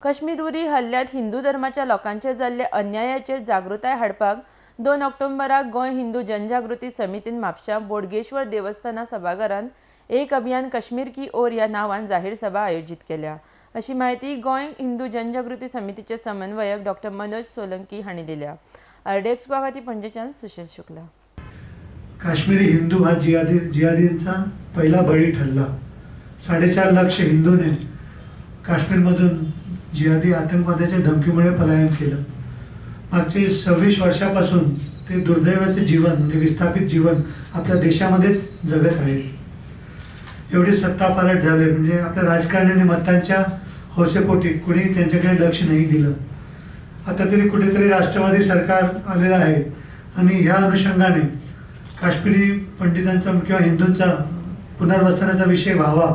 काश्मीर हल्ल्यात हिंदू धर्माच्या लोकांचेर जाल्ले अन्यायाचेर जागृताय हाडपाक 2 ऑक्टोबराक गोंय हिंदू जनजागृती समितीन म्हापशा बोडगेश्वर देवस्थाना सभाघरांत एक अभियान कश्मीर की ओर ह्या नावान जाहीर सभा आयोजित केल्या, अशी माहिती गोंय हिंदू जनजागृती समितीचे समन्वयक डॉ. मनोज सोलंकी हांणी दिल्या। आरडीएक्स खातीर पणजेच्यान सुशील शुक्ला। काश्मीरी हिंदू हा जिहादींचा पहिला बळी ठरला। 4.5 लाख हिंदूंनी काश्मीरमधून जिहादी आतंकवादाच्या धमकीमुळे पलायन केलं। मागचे 26 वर्षापासून ते दुर्दैवाचे जीवन म्हणजे विस्थापित जीवन आपल्या देशामध्ये जगत आहेत। एवढी सत्ता पालट झाले म्हणजे आपल्या राजकारण्यांनी मतांच्या हौसेपोटी कुणी त्यांच्याकडे लक्ष नाही दिलं। आता तरी कुठेतरी राष्ट्रवादी सरकार आलेलं आहे आणि ह्या अनुषंगाने काश्मीरी पंडितांचा किंवा हिंदूंचा पुनर्वसनाचा विषय व्हावा,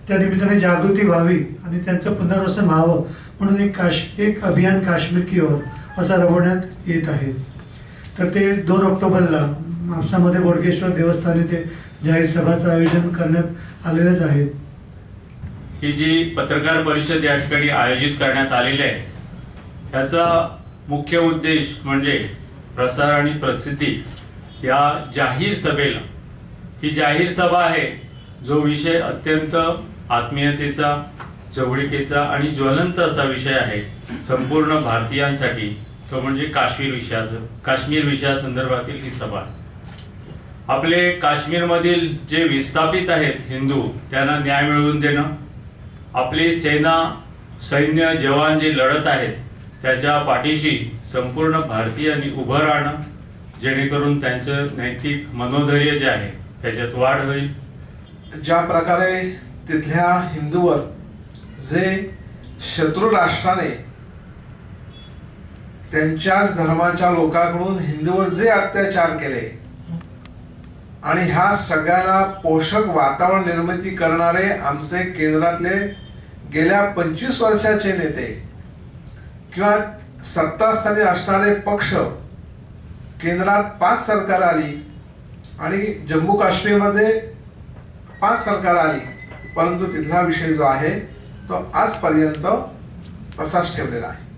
त्या निमित्ताने जागृती व्हावी आणि त्यांचं पुनर्वसन व्हावं म्हणून एक अभियान काश्मीर की ओर असं राबवण्यात येत आहे। तर ते 2 ऑक्टोबरला म्हापसामध्ये बोडगेश्वर देवस्थानी ते जाहीर सभाचं आयोजन करण्यात आलेलंच आहे। ही जी पत्रकार परिषद या ठिकाणी आयोजित करण्यात आलेली आहे त्याचा मुख्य उद्देश म्हणजे प्रसार आणि प्रसिद्धी या जाहीर सभेला, ही जाहीर सभा आहे जो विषय अत्यंत आत्मीयतेचा, जवळीकेचा आणि ज्वलंत असा विषय आहे संपूर्ण भारतीयांसाठी, तो म्हणजे काश्मीर विषयासंदर्भातील ही सभा। आपले काश्मीरमधील जे विस्थापित आहेत हिंदू त्यांना न्याय मिळवून देणं, आपली सेना, सैन्य, जवान जे लढत आहेत त्याच्या पाठीशी संपूर्ण भारतीयांनी उभं राहणं, जेणेकरून त्यांचं नैतिक मनोधैर्य जे आहे त्याच्यात वाढ होईल। ज्या प्रकारे तिथल्या हिंदूवर जे शत्रू राष्ट्राने त्यांच्याच धर्माच्या लोकांकडून हिंदूवर जे अत्याचार केले आणि ह्या सगळ्याला पोषक वातावरण निर्मिती करणारे आमचे केंद्रातले गेल्या 25 वर्षाचे नेते किंवा सत्तास्थानी असणारे पक्ष, केंद्रात 5 सरकार आली आणि जम्मू काश्मीरमध्ये 5 सरकार आली, परंतु तिथला विषय जो आहे तो आजपर्यंत तसाच ठेवलेला आहे।